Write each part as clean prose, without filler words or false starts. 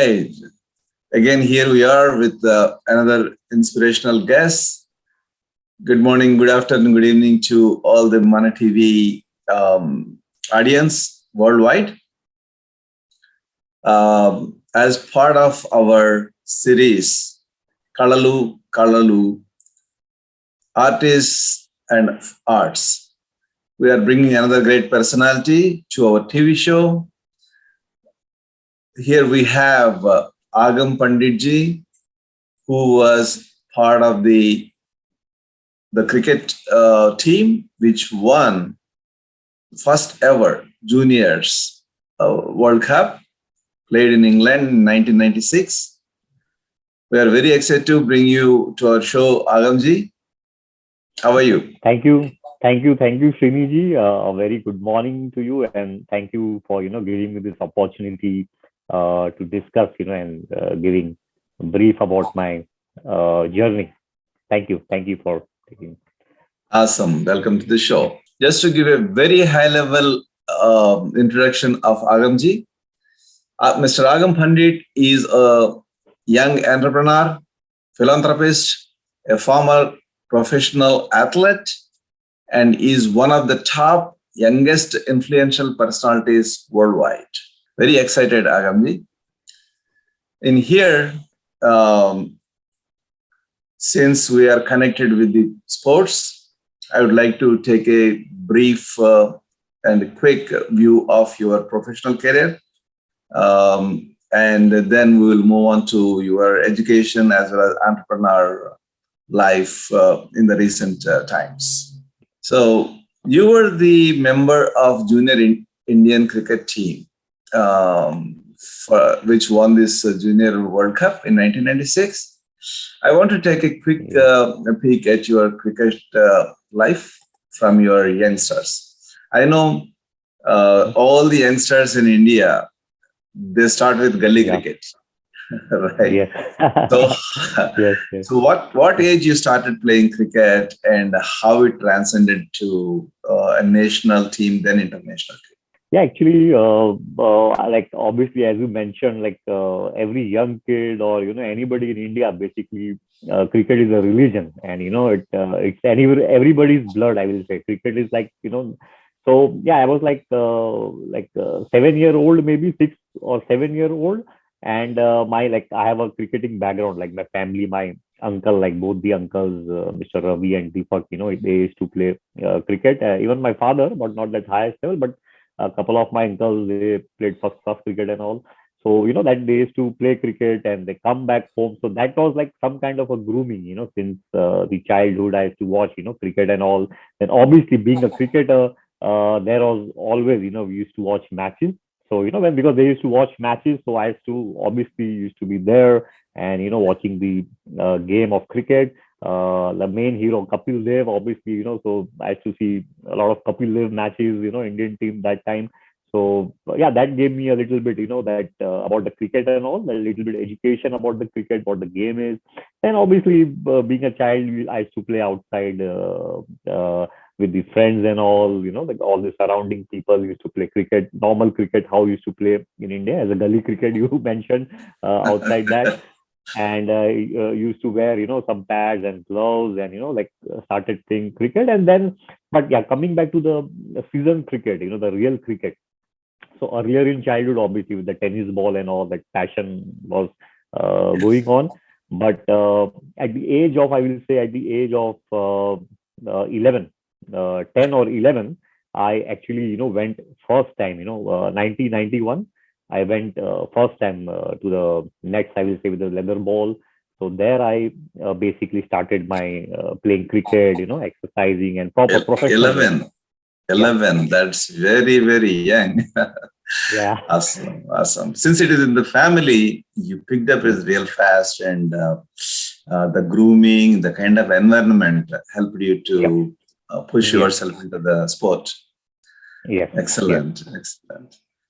right. Again, here we are with another inspirational guest. Good morning, good afternoon, good evening to all the Mana TV audience worldwide. As part of our series, Kalalu Kalalu, Artists and Arts, we are bringing another great personality to our TV show. Here we have Agam Pandit ji, who was part of the cricket team, which won first ever juniors World Cup, played in England in 1996. We are very excited to bring you to our show, Agam ji. How are you? Thank you. Srini ji. A very good morning to you, and thank you for giving me this opportunity to discuss and giving a brief about my journey. Thank you for taking. Awesome. Welcome to the show. Just to give a very high level introduction of Agam ji, Mr. Agam Pandit is a young entrepreneur, philanthropist, a former professional athlete, and is one of the top youngest influential personalities worldwide. Very excited, Agamji. In here, since we are connected with the sports, I would like to take a brief and quick view of your professional career. And then we will move on to your education as well as entrepreneur life in the recent times. So you were the member of Junior Indian cricket team, which won this Junior World Cup in 1996. I want to take a quick peek at your cricket life from your youngsters. I know all the youngsters in India, they start with gully cricket, right? Yes. So, yes. so what age you started playing cricket and how it transcended to a national team, then international team? Yeah, actually, like obviously, as you mentioned, like every young kid or anybody in India, basically, cricket is a religion, and it's everybody's blood. I will say cricket is like. So yeah, I was like 7-year-old, maybe 6 or 7-year-old, and I have a cricketing background. Like my family, my uncle, like both the uncles, Mr. Ravi and Deepak, they used to play cricket. Even my father, but not that highest level, but a couple of my uncles, they played first class cricket and all. So that they used to play cricket and they come back home. So that was like some kind of a grooming, since the childhood I used to watch cricket and all. Then obviously being a cricketer, there was always we used to watch matches. So because they used to watch matches, so I used to be there and watching the game of cricket. The main hero Kapil Dev, obviously, so I used to see a lot of Kapil Dev matches, Indian team that time. So yeah, that gave me a little bit, that about the cricket and all, a little bit education about the cricket, what the game is. And obviously, being a child, I used to play outside with the friends and all, like all the surrounding people used to play cricket, normal cricket, how we used to play in India as a gully cricket you mentioned outside that. And used to wear some pads and gloves and started playing cricket. And then but yeah, coming back to the season cricket, the real cricket. So earlier in childhood, obviously with the tennis ball and all, that passion was going on. But at the age of, I will say, at the age of 11, 10 or 11, I actually went first time 1991. I went first time to the nets, I will say, with the leather ball. So there I basically started my playing cricket, exercising and proper professional. 11. 11. That's very, very young. Yeah. Awesome. Since it is in the family, you picked up it real fast, and the grooming, the kind of environment helped you to push yourself into the sport. Yes. Excellent.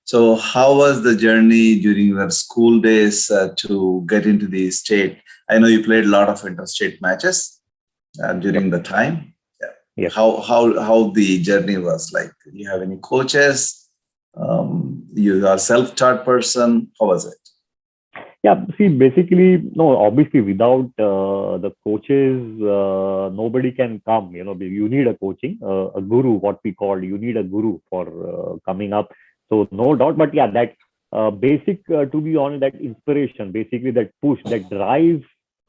So how was the journey during your school days to get into the state? I know you played a lot of interstate matches during the time. Yes. How the journey was like? Do you have any coaches? You are self-taught person. How was it? Yeah, see, basically, no, obviously, without the coaches, nobody can come. You need a coaching, a guru, what we call. You need a guru for coming up. So, no doubt. But yeah, that basic, to be honest, that inspiration, basically, that push, that drive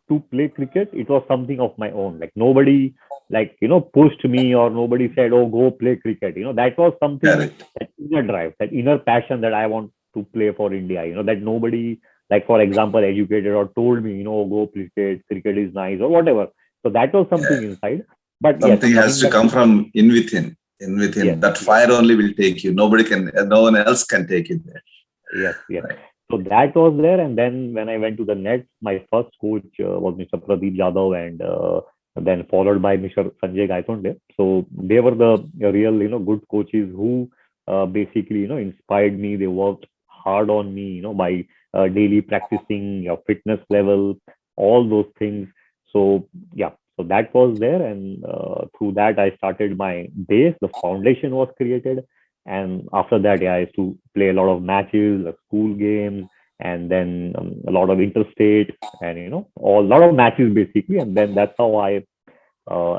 to play cricket, it was something of my own. Like, nobody, like, pushed me, or nobody said, oh, go play cricket. That was something, Correct. that inner drive, that inner passion that I want to play for India. That nobody, like for example, educated or told me, go cricket is nice or whatever. So that was Yeah. something inside. But yes, Something has coming to back come to, from in within. In within. yes, That yes, fire only will take you. Nobody can, no one else can take you there. yes, yes. Right. So that was there. And then when I went to the Nets, my first coach was Mr. Pradeep Yadav, and then followed by Mr. Sanjay Gaitonde. So they were the real, good coaches who basically, inspired me. They worked hard on me, by daily practicing your fitness level, all those things. So yeah, so that was there. And through that, I started my base. The foundation was created. And after that, yeah, I used to play a lot of matches, like school games, and then a lot of interstate, and a lot of matches basically. And then that's how I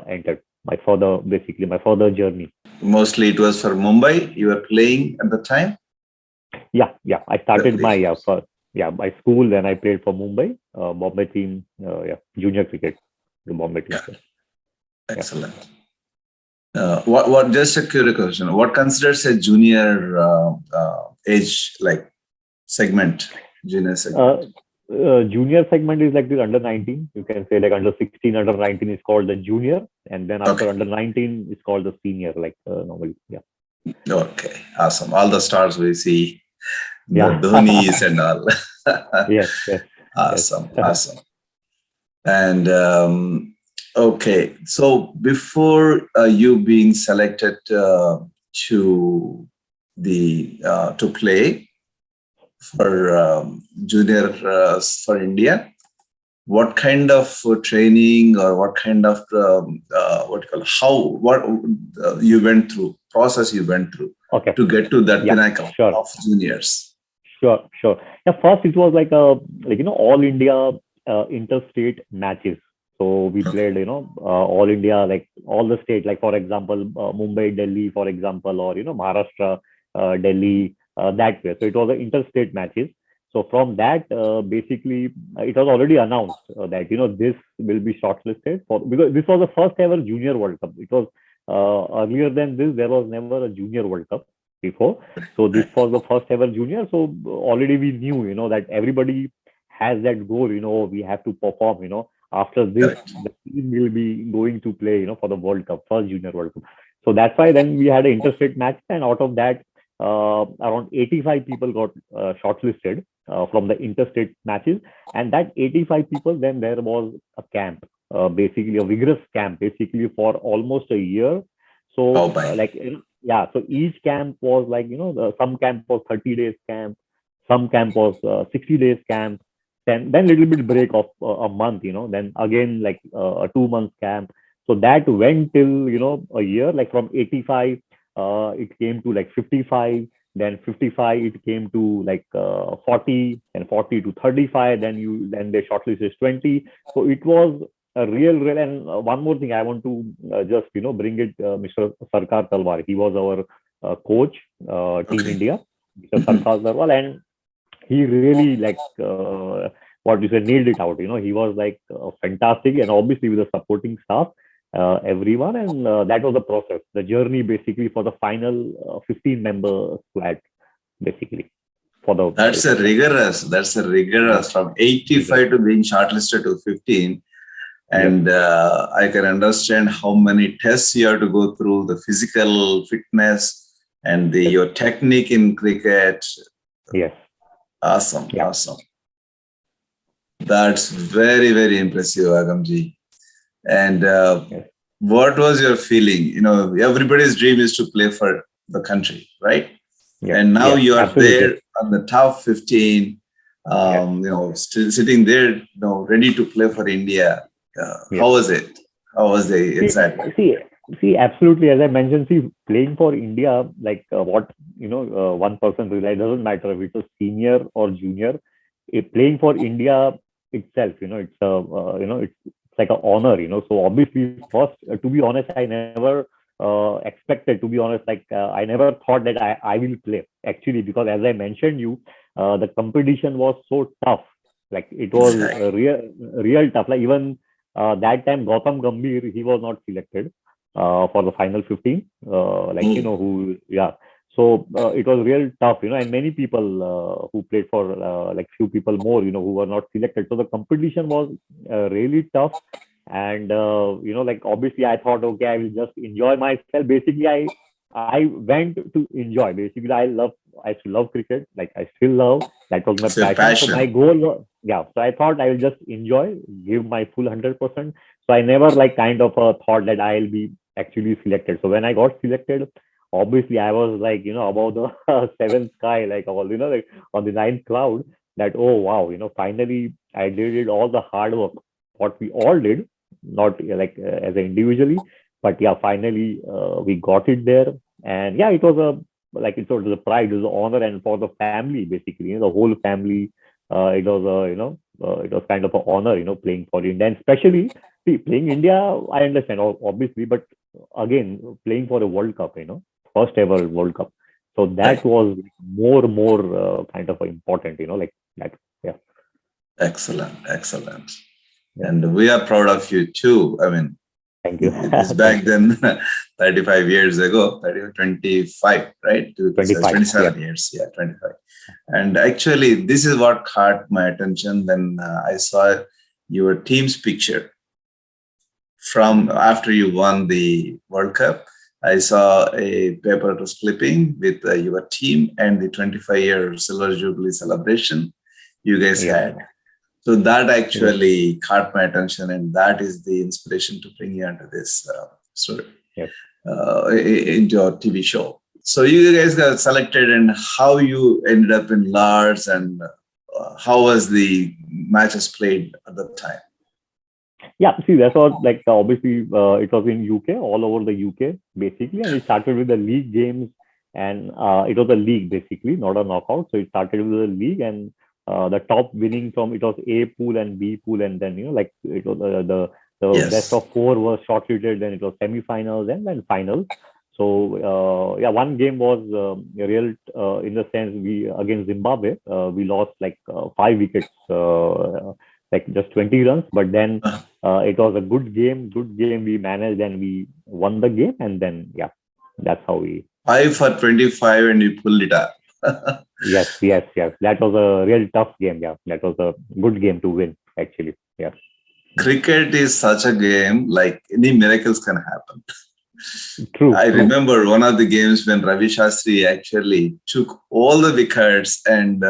entered my further journey. Mostly it was for Mumbai. You were playing at the time. Yeah, yeah. I The started my play. first, yeah, by school. Then I played for Mumbai, Bombay team, yeah, junior cricket, the Bombay team. Yeah. Yeah. Excellent. What? Just a curious question. What considers a junior age, like segment, junior segment? Junior segment is like this under 19. You can say like under 16, under 19 is called the junior, and then after Okay. under 19 is called the senior, like normally. Yeah. Okay. Awesome. All the stars we see, the Yeah. Dhonis and all. Yes. Yes. Yes. Awesome. Awesome. And okay, so before you being selected to to play for junior for India, what kind of training or what kind of what you call how what you went through process you went through Okay. to get to that Yeah. pinnacle Sure. of juniors? Sure. Sure. Yeah. First, it was like a all India interstate matches. So we Okay. played all India, like all the state, like for example Mumbai, Delhi, for example, or Maharashtra, Delhi, that way. So it was the interstate matches. So from that, basically, it was already announced that this will be shortlisted for, because this was the first ever Junior World Cup. It was earlier than this, there was never a Junior World Cup before. So this Right. was the first ever Junior. So already we knew, that everybody has that goal. We have to perform. After this, Correct. the team will be going to play, for the World Cup, first Junior World Cup. So that's why then we had an interstate match, and out of that, around 85 people got shortlisted from the interstate matches. And that 85 people, then there was a camp, basically a vigorous camp, basically for almost a year. Oh, So, bye. like, yeah, so each camp was like, some camp was 30 days camp, some camp was 60 days camp, then little bit break of a month, then again like a 2 months camp. So that went till a year, like from 85 it came to like 55, then 55 it came to like 40, and 40 to 35, then they shortlisted 20. So it was a real. And one more thing I want to just bring it, Mr. Sarkar Talwar, he was our coach, Team Okay. India, Mr. Sarkar Talwar. And he really like what you say, nailed it out. He was like fantastic, and obviously with the supporting staff, everyone. And that was the process, the journey basically for the final 15-member squad, basically for the That's a selection. rigorous. That's a Yes, rigorous from rigorous. 85 to being shortlisted to 15. Yes, And I can understand how many tests you have to go through, the physical fitness and yes, your technique in cricket. yes, Awesome, yeah, awesome. That's very, very impressive, Agamji. And yes, what was your feeling? Everybody's dream is to play for the country, right? yes, And now yes, you are there absolutely. on the top 15, Yes, still sitting there, ready to play for India. yes. How was it? How was the See, excitement? see, see, absolutely. As I mentioned, see, playing for India, like what one person realized, doesn't matter if it's a senior or junior. playing for India itself, it's like an honor, So obviously, first, to be honest, I never expected, to be honest, I never thought that I will play actually, because as I mentioned you, the competition was so tough. Like it was Exactly. real tough. Like even that time, Gautam Gambhir, he was not selected for the final 15. Mm. Yeah. So it was real tough, and many people who played for few people more, who were not selected. So the competition was really tough. And obviously I thought, okay, I will just enjoy myself. Basically, I went to enjoy. Basically, I still love cricket. Like I still love. That was my It's your passion. So my passion. goal was, yeah. So I thought I will just enjoy, give my full 100%. So I never kind of thought that I'll be actually selected. So when I got selected, obviously I was like, above the seventh sky, like all, like on the ninth cloud. That, oh wow, finally I did it, all the hard work, what we all did, not as an individually, but yeah, finally we got it there. And yeah, it was it was a pride, it was an honor, and for the family, basically, the whole family, it was kind of an honor, playing for India. And especially, see, playing India, I understand, obviously, but again, playing for a World Cup, first ever World Cup. So that Right. was more kind of important, like that. Yeah. Excellent. Excellent. Yeah. And we are proud of you too. I mean, Thank you. it is Thank back you. then, 35 years ago, 30, 25, right? To be precise, 25. Yeah. 27 years. Yeah, 25. And actually, this is what caught my attention when I saw your team's picture from after you won the World Cup. I saw a paper was clipping with your team and the 25-year Silver Jubilee celebration you guys Yeah. had. So that Yeah. actually caught my attention, and that is the inspiration to bring you into this story, Yeah. into your TV show. So you guys got selected, and how you ended up in Lars, and how was the matches played at that time? Yeah, see, that's what, obviously it was in UK, all over the UK, basically, and it started with the league games, and it was a league basically, not a knockout. So it started with a league, and the top winning from it was A pool and B pool, and then it was the best Yes. of four was shortlisted, then it was semi-finals and then finals. So yeah, one game was real in the sense we against Zimbabwe, we lost 5 wickets, just 20 runs, but then Uh, it was a good game. We managed and we won the game, and then yeah, that's how we. 5 for 25, and you pulled it up. Yes, yes, yes. That was a real tough game. Yeah, that was a good game to win. Actually, yeah. Cricket is such a game, like any miracles can happen. True, I true. remember one of the games when Ravi Shastri actually took all the wickets and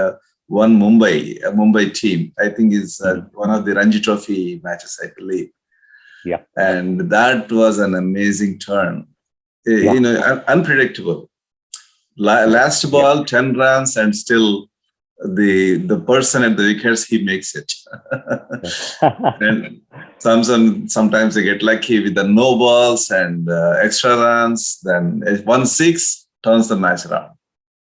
won a Mumbai team. I think is Mhm. one of the Ranji Trophy matches, I believe. Yeah, And that was an amazing turn. yeah, Unpredictable. yes, Last yeah. ball, 10 runs, and still the person at the wickets, he makes it. And sometimes they get lucky with the no balls and extra runs. Then 1-6 turns the match around.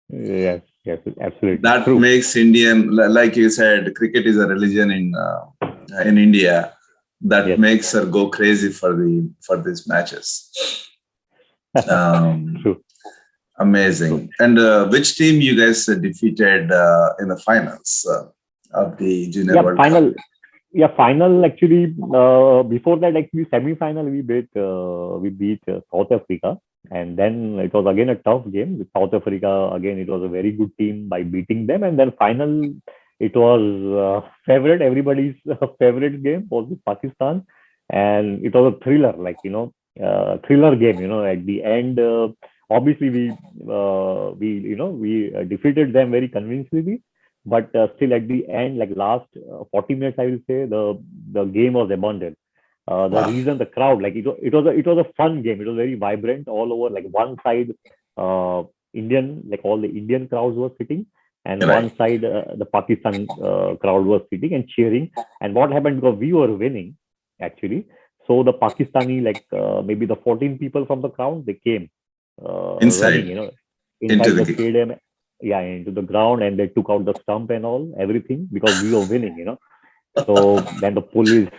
Yes, yes, absolutely That true. makes Indian, like you said, cricket is a religion in India. That Yes, makes her go crazy for these matches. Um, true, true. Amazing. And which team you guys defeated in the finals of the Junior Yeah, World Cup? final. Yeah, final actually. Before that, actually, semi-final we beat South Africa, and then it was again a tough game with South Africa. Again, it was a very good team by beating them, and then final, it was favorite everybody's favorite game was with Pakistan, and it was a thriller, thriller game. At the end, obviously we defeated them very convincingly, but still at the end, like last 40 minutes, I will say the game was abandoned. The Wow. reason, the crowd, it was a fun game. It was very vibrant all over. Like one side, uh, Indian, like all the Indian crowds were sitting, and one Right. side the Pakistan crowd was sitting and cheering. And what happened, because we were winning actually, so the Pakistani, maybe the 14 people from the crowd, they came running, Inside, into inside the the game. stadium. into the ground, and they took out the stump and all everything because we were winning, So then the police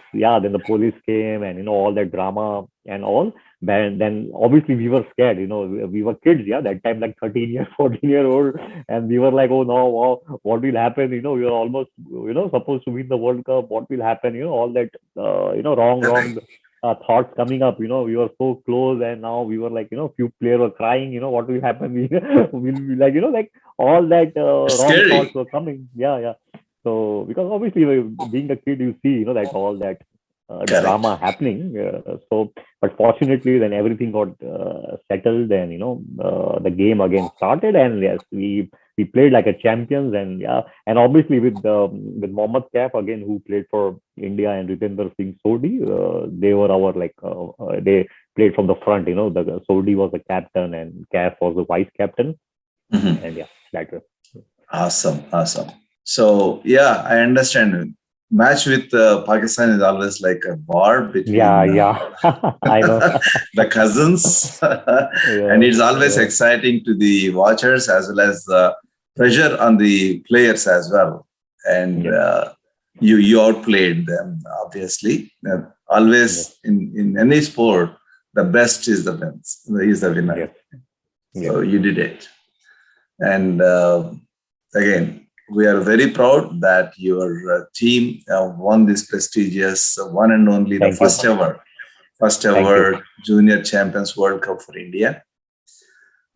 came, and all that drama and all. Then obviously we were scared, we were kids, that time, like 13-year, 14-year-old, and we were like, oh no, wow, what will happen? We were almost, supposed to win the World Cup. What will happen? All that, wrong thoughts coming up. We were so close, and now we were like, few players were crying. What will happen? We'll be like, like all that It's wrong scary. thoughts were coming. Yeah. So because obviously being a kid, you see, that all that Correct. drama happening. But fortunately, then everything got settled, and the game again started, and yes, we played like a champions, and obviously with Mohammad Kaif again, who played for India, and Ritendra Singh Sodhi, they were our they played from the front. The Sodhi was the captain, and Kaif was the vice captain, Mhm. and that was Awesome. So yeah, I understand. Match with Pakistan is always like a war between I know. the cousins, and it's always exciting to the watchers as well as the pressure on the players as well. And you outplayed them, obviously. Always in any sport, the best is the winner. So you did it. And again, we are very proud that your team won this prestigious one and only the first ever Junior Champions World Cup for India.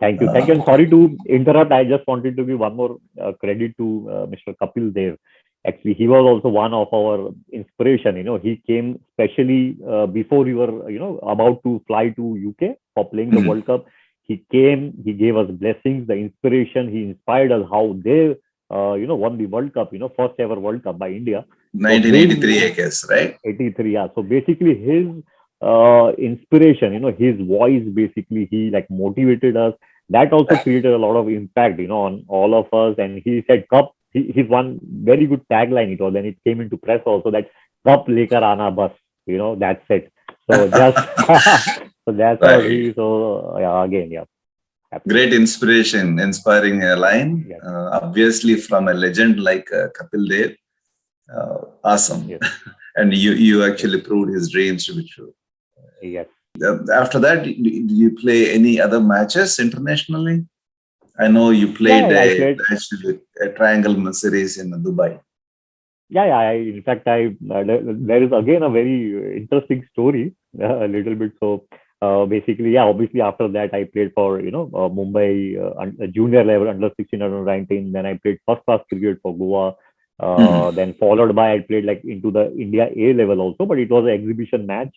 Thank you. And sorry to interrupt. I just wanted to give one more credit to Mr. Kapil Dev. Actually, he was also one of our inspiration. He came specially before we were, about to fly to UK for playing the World Cup. He came, he gave us blessings, the inspiration. He inspired us how they, won the World Cup, first ever World Cup by India. 1983, I guess, right? 83, yeah. So basically his inspiration, his voice, basically, he motivated us. That also created a lot of impact, on all of us. And he said, Cup, his one very good tagline it was, and it came into press also, that Cup lekar aana bas, that's it. So just... So that's how he. So again. Great inspiring line. Obviously, from a legend like Kapil Dev. Awesome. And you actually proved his dreams to be true. Yes. After that, did you play any other matches internationally? I know you played a triangle series in Dubai. In fact, there is again a very interesting story, a little bit. So basically, obviously after that I played for Mumbai junior level under 16, under 19. Then I played first class cricket for Goa. Then followed by I played into the India A level also, but it was an exhibition match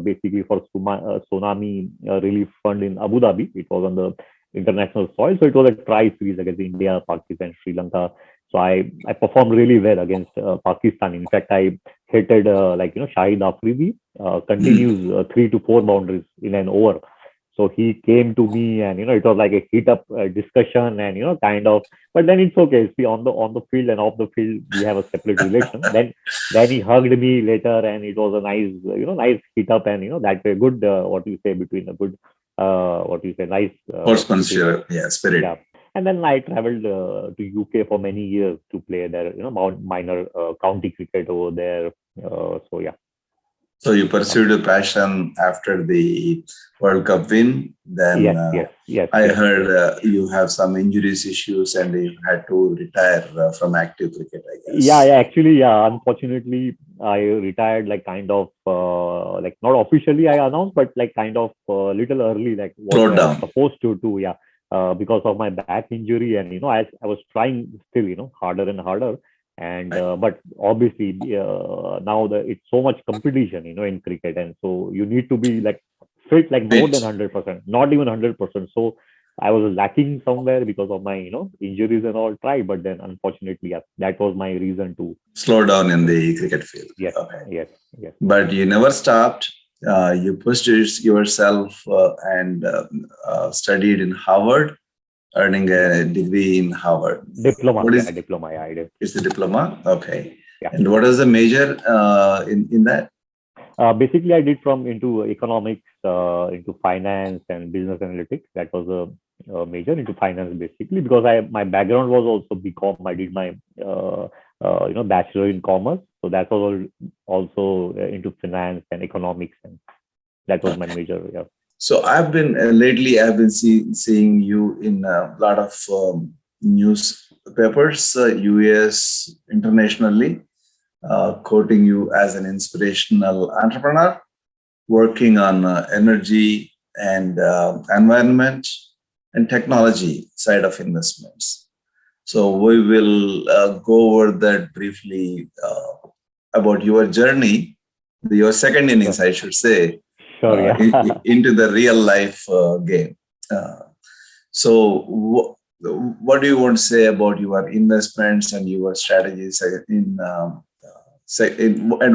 basically for Tsunami Relief Fund in Abu Dhabi. It was on the international soil, so it was a tri series against India, Pakistan, Sri Lanka. So I performed really well against Pakistan. In fact, I hitted Shahid Afridi continues 3 to 4 boundaries in an over. So he came to me, and it was like a heat up discussion, and kind of. But then it's okay. See, on the field and off the field, we have a separate relation. Then he hugged me later, and it was a nice nice heat up, and that way good. What you say, between a good nice sportsmanship, spirit. Yeah. And then I traveled to UK for many years to play there, minor county cricket over there. So yeah. So you pursued a passion after the World Cup win. Then yes. I heard you have some injuries issues and you had to retire from active cricket, I guess. Actually, Unfortunately, I retired kind of not officially I announced, but kind of little early, what I was supposed to do. Because of my back injury, and I was trying still, harder and harder. And but obviously now it's so much competition, in cricket, and so you need to be fit more than 100%, not even 100%. So I was lacking somewhere because of my injuries and all. Try, but then unfortunately, that was my reason to slow down in the cricket field. Yes, okay. Yes. But you never stopped. You pushed yourself and studied in Harvard, earning a degree in Harvard. Diploma. Diploma. I did. It's a diploma. Okay. Yeah. And what is the major in that? Basically, I did into economics, into finance and business analytics. That was major into finance basically, because my background was also BCom. I did my bachelor in commerce, so that was also into finance and economics, and that was my major. Yeah. So I've been seeing you in a lot of newspapers, US, internationally, quoting you as an inspirational entrepreneur working on energy and environment and technology side of investments. So we will go over that briefly about your journey, your second innings, I should say, Sure, yeah. into the real life game. So what do you want to say about your investments and your strategies and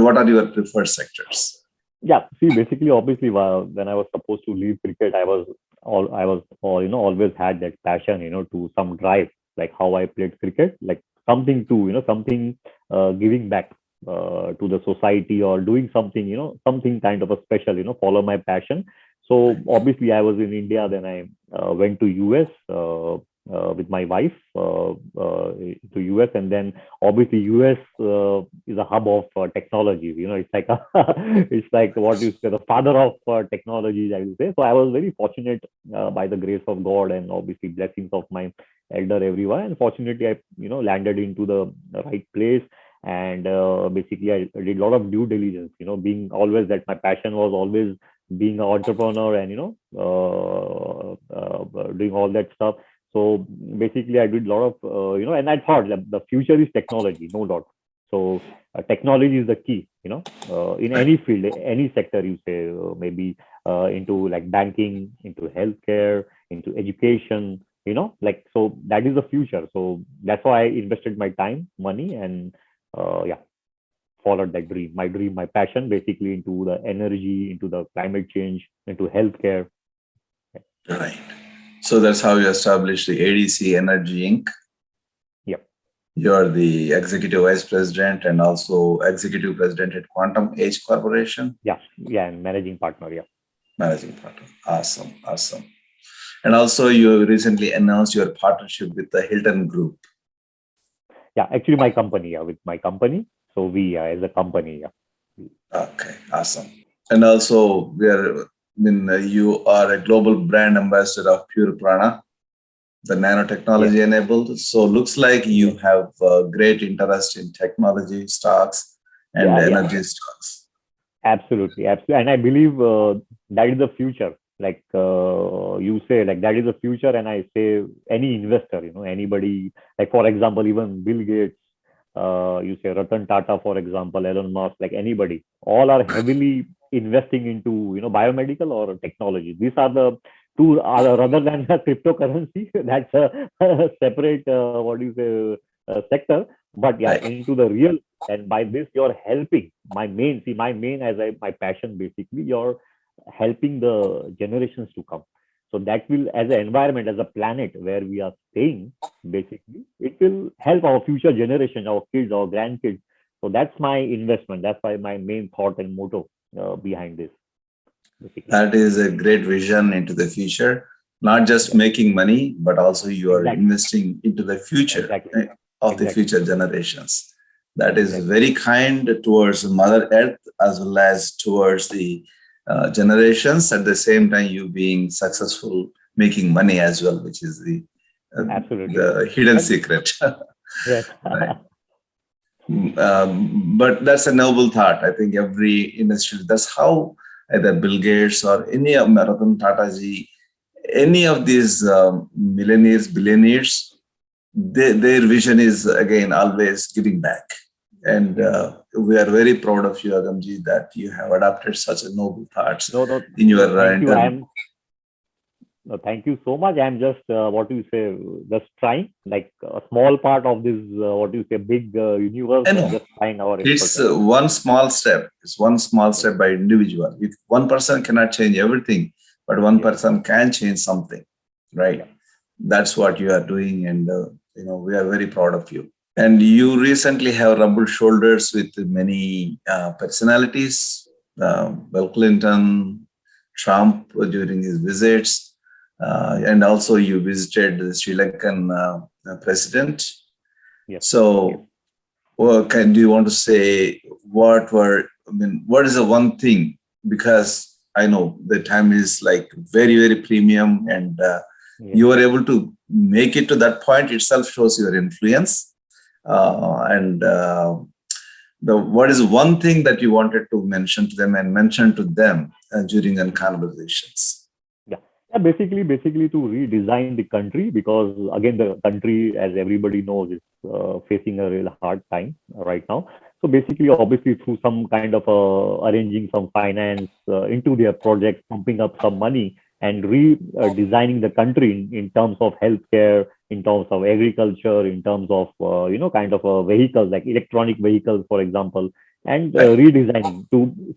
what are your preferred sectors? Yeah, see, basically, obviously, when I was supposed to leave cricket, I was always had that passion, to some drive, like how I played cricket, like something to, something giving back to the society, or doing something, something kind of a special, follow my passion. So obviously, I was in India, then I went to US with my wife to US, and then obviously US is a hub of technology. It's like it's like what you say, the father of technology, I would say. So I was very fortunate by the grace of God and obviously blessings of my elder everyone. And fortunately, I landed into the right place. And basically, I did a lot of due diligence. Being always that my passion was always being an entrepreneur and doing all that stuff. So basically, I did a lot of, and I thought that the future is technology, no doubt. So technology is the key, in any field, any sector, you say, maybe into like banking, into healthcare, into education, so that is the future. So that's why I invested my time, money, and followed that dream, my passion, basically into the energy, into the climate change, into healthcare. Right. So that's how you established the ADC Energy Inc. Yep. You're the executive vice president and also executive president at Quantum Age Corporation. Yeah, and managing partner. Yeah. Managing partner. Awesome. And also, you recently announced your partnership with the Hilton Group. Yeah, actually, my company. Yeah, with my company. So we, as a company. Yeah. Okay. Awesome. And also, you are a global brand ambassador of Pure Prana, the nanotechnology enabled. So looks like you have great interest in technology stocks and energy stocks. Absolutely. And I believe that is the future. Like you say, like that is the future. And I say any investor, anybody, like for example, even Bill Gates, you say Ratan Tata, for example, Elon Musk, like anybody, all are heavily investing into, biomedical or technology. These are the two, rather than cryptocurrency, that's a separate, sector. But yeah, into the real, and by this, you're helping my main, my passion, basically, you're helping the generations to come. So that will, as an environment, as a planet where we are staying, basically, it will help our future generation, our kids, our grandkids. So that's my investment. That's why my main thought and motto behind this. Basically. That is a great vision into the future. Not just making money, but also you are investing into the future of the future generations. That is very kind towards Mother Earth as well as towards the generations. At the same time, you being successful, making money as well, which is the hidden secret. Yes. But that's a noble thought. I think every industry, that's how either Bill Gates or any of Ratan Tata ji, any of these millionaires, billionaires, their vision is again always giving back. And we are very proud of you, Agamji, that you have adopted such a noble thoughts in your thank you so much. I'm just just trying, like a small part of this big universe. Just trying our it's one small step. It's one small step by individual. If one person cannot change everything, but one person can change something, right? That's what you are doing, and we are very proud of you. And you recently have rubbed shoulders with many personalities, Bill Clinton, Trump during his visits. and also you visited the Sri Lankan president. Yes. So, do you want to say what is the one thing? Because I know the time is like very, very premium, and you were able to make it to that point itself shows your influence. What is one thing that you wanted to mention to them and mention to them during our conversations? Basically to redesign the country, because again the country, as everybody knows, is facing a real hard time right now. So basically, obviously through some kind of arranging some finance into their project, pumping up some money and redesigning the country in terms of healthcare, in terms of agriculture, in terms of kind of vehicles like electronic vehicles, for example, and redesigning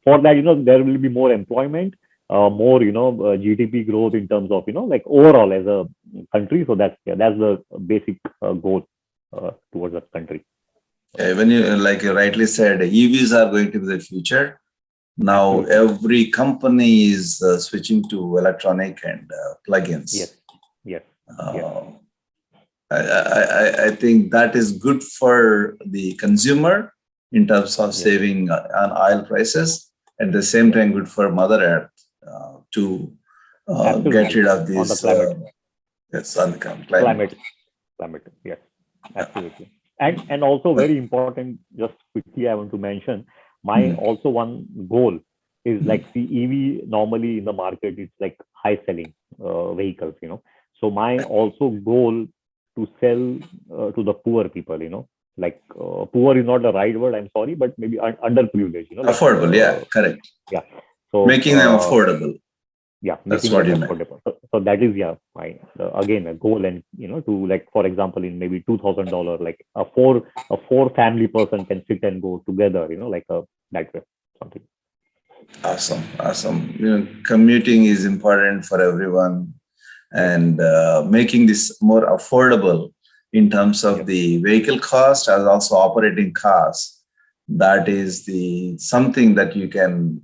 for that there will be more employment, more GDP growth in terms of like overall as a country. So that's the basic goal towards that country. When you, like you rightly said, EVs are going to be the future. Now every company is switching to electronic and plugins. Yes. I think that is good for the consumer in terms of saving on oil prices. At the same time, good for Mother Earth to get rid of these climate. Yes, absolutely. And also very important, just quickly I want to mention, my also one goal is like the EV normally in the market, it's like high selling vehicles, So my also goal to sell to the poor people, like poor is not the right word, I'm sorry, but maybe underprivileged, like, affordable, correct. Yeah. So making them affordable. Yeah, that's making what them you affordable. So that is my again a goal, and to like, for example, in maybe $2,000, like a four family person can sit and go together, like that way, something. Awesome. Commuting is important for everyone, and making this more affordable in terms of the vehicle cost as also operating costs. That is the something that you can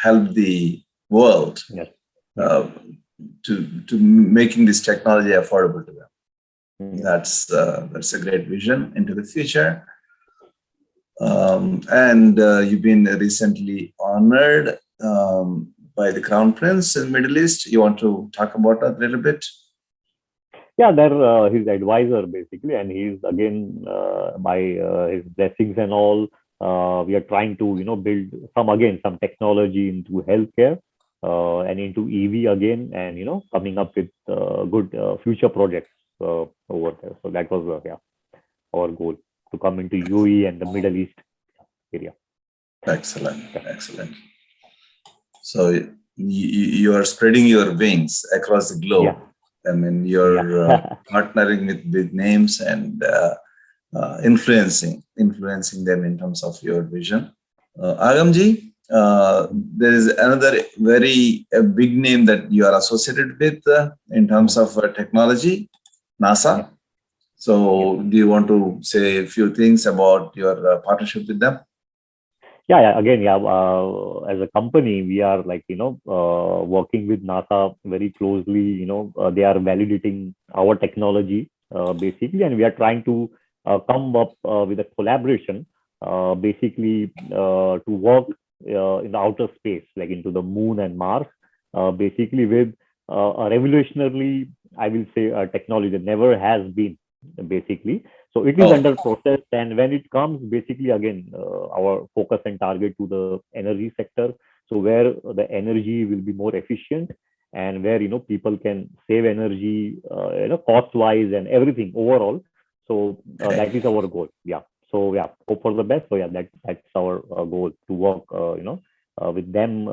help the world. To making this technology affordable to them. That's a great vision into the future. And you've been recently honored by the Crown Prince in Middle East. You want to talk about that a little bit? Yeah, they're his advisor basically, and he's again by his blessings and all. We are trying to build some technology into healthcare. And into EV again, and coming up with good future projects over there. So that was our goal, to come into UAE and the Middle East area. Excellent. So you are spreading your wings across the globe. I mean, you're partnering with big names and influencing them in terms of your vision. Agamji, there is another very big name that you are associated with in terms of technology, NASA. So do you want to say a few things about your partnership with them? Again, as a company, we are like, working with NASA very closely. They are validating our technology basically, and we are trying to come up with a collaboration basically to work in the outer space, like into the moon and Mars, basically with a revolutionary, I will say, technology that never has been basically. So it is under process, and when it comes, basically again, our focus and target to the energy sector. So where the energy will be more efficient, and where people can save energy, cost wise and everything overall. So that is our goal. So hope for the best. So that's our goal, to work with them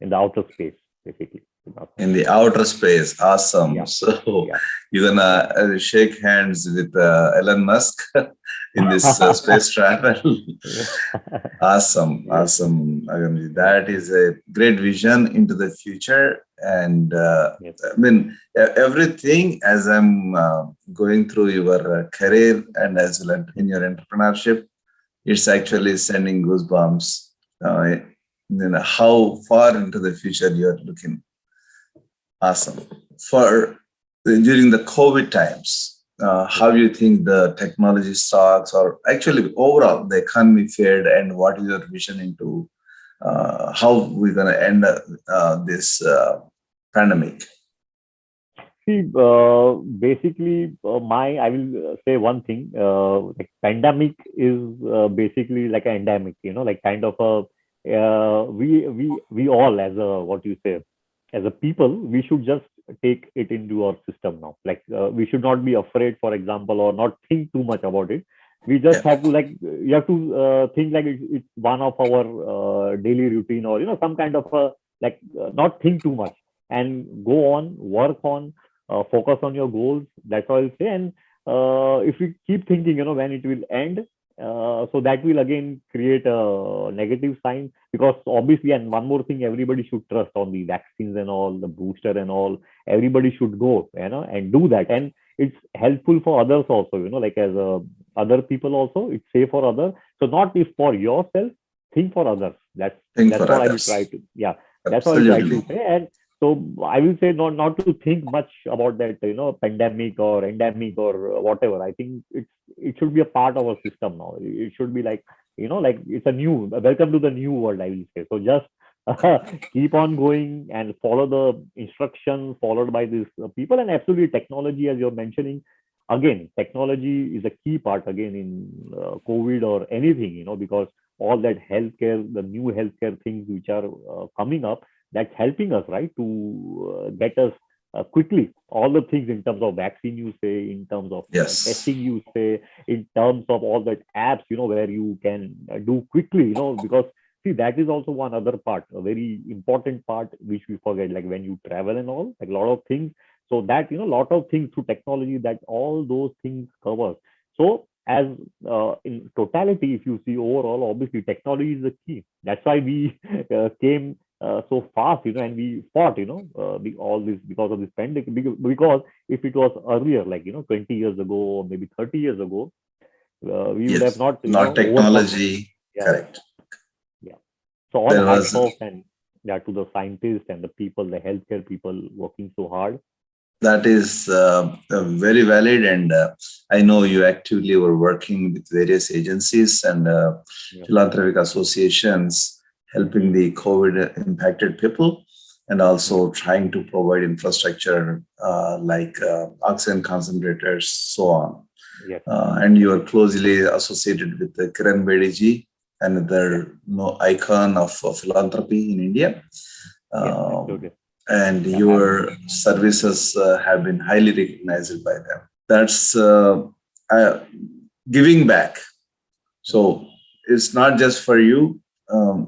in the outer space, basically. In the outer space, awesome. So you're gonna shake hands with Elon Musk in this space travel. Awesome. That is a great vision into the future. And I mean, everything, as I'm going through your career and as well in your entrepreneurship, it's actually sending goosebumps. How far into the future you're looking. Awesome. for during the COVID times, how do you think the technology stocks or actually overall the economy fared, and what is your vision into how we're going to end this pandemic? See, basically, I will say one thing. Like pandemic is basically like an endemic, like kind of a we all as a what you say as a people, we should just take it into our system now. Like we should not be afraid, for example, or not think too much about it. We just Yeah, have to like you have to think like it's one of our daily routine, or some kind of a like not think too much and go on, work on, focus on your goals. That's all I'll say. And if we keep thinking, when it will end, so that will again create a negative sign, because obviously, and one more thing, everybody should trust on the vaccines and all, the booster and all. Everybody should go, and do that. And it's helpful for others also, like as other people also. It's safe for others. So not if for yourself, think for others. That's think that's for what I will try others. to. Yeah, that's what I will try to Absolutely. say. And so I will say not to think much about that, pandemic or endemic or whatever. I think it should be a part of our system now. It should be like, like it's a new welcome to the new world, I will say. So just keep on going and follow the instructions followed by these people. And absolutely, technology, as you're mentioning, again, technology is a key part again in COVID or anything, because all that healthcare, the new healthcare things which are coming up, that's helping us, right, to get us quickly all the things in terms of vaccine, you say, in terms of Yes. testing, you say, in terms of all that apps, where you can do quickly, because see, that is also one other part, a very important part which we forget, like when you travel and all, like a lot of things. So that, a lot of things through technology, that all those things cover. So as in totality, if you see overall, obviously technology is the key. That's why we came so fast, and we fought, all this because of this pandemic. Because if it was earlier, like 20 years ago or maybe 30 years ago, we would have Yes. not, Not overcome. technology. Yeah, Correct. yeah. So all There hats was off, and yeah, to the scientists and the people, the healthcare people working so hard. that is very valid, and I know you actively were working with various agencies and Yeah. philanthropic associations helping the COVID impacted people, and Yeah. also trying to provide infrastructure like oxygen concentrators, so on. Yes. And you are closely associated with the Kiran Bedi ji, Yeah. another icon of philanthropy in India. Yes. Um, Absolutely. and Yeah. I, your services have been highly recognized by them. That's uh, giving back. So it's not just for you.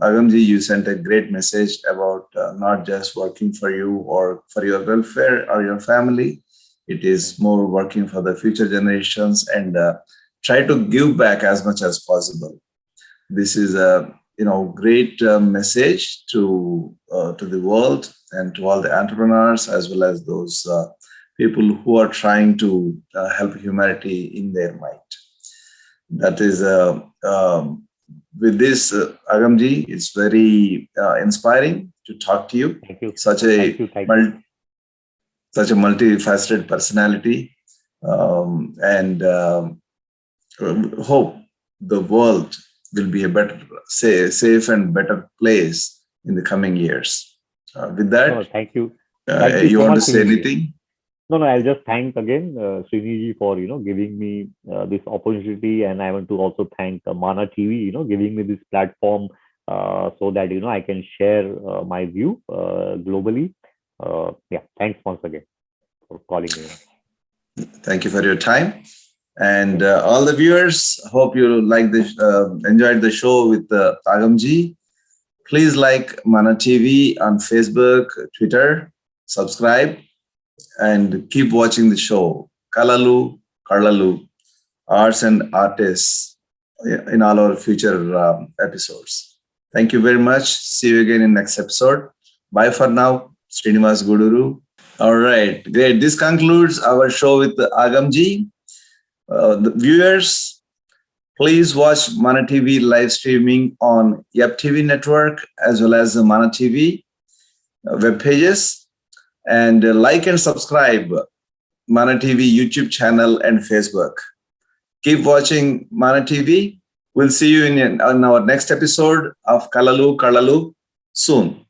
Agamji, you sent a great message about not just working for you or for your welfare or your family. It is more working for the future generations, and try to give back as much as possible. This is a great message to the world and to all the entrepreneurs as well as those people who are trying to help humanity in their might. That is with this, Agamji, it's very inspiring to talk to you. thank you. Such Thank a you. Thank you. such a multifaceted personality, and hope the world will be a better, safe and better place in the coming years. With No, that, thank you. Thank you you so want to much, say Srinivas. anything? No, I'll just thank again Sriniji for giving me this opportunity, and I want to also thank Mana TV, giving me this platform so that I can share my view globally. Yeah, thanks once again for calling me. Thank you for your time. And Thank you. all the viewers, hope you like this, enjoyed the show with Agamji. Please like Mana TV on Facebook, Twitter, subscribe, and keep watching the show. Kalalu, Kalalu, Arts and Artists in all our future episodes. Thank you very much. See you again in next episode. Bye for now. Srinivas Guduru. All right, great. This concludes our show with Agamji. The viewers, please watch Mana TV live streaming on YUPP TV network as well as the Mana TV web pages. and like and subscribe Mana TV YouTube channel and Facebook. Keep watching Mana TV. We'll see you in our next episode of Kalalu Kalalu soon.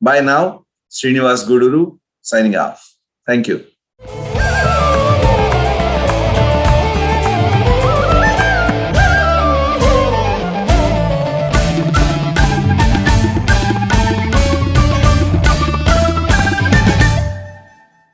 Bye now. Srinivas Guduru signing off. Thank you.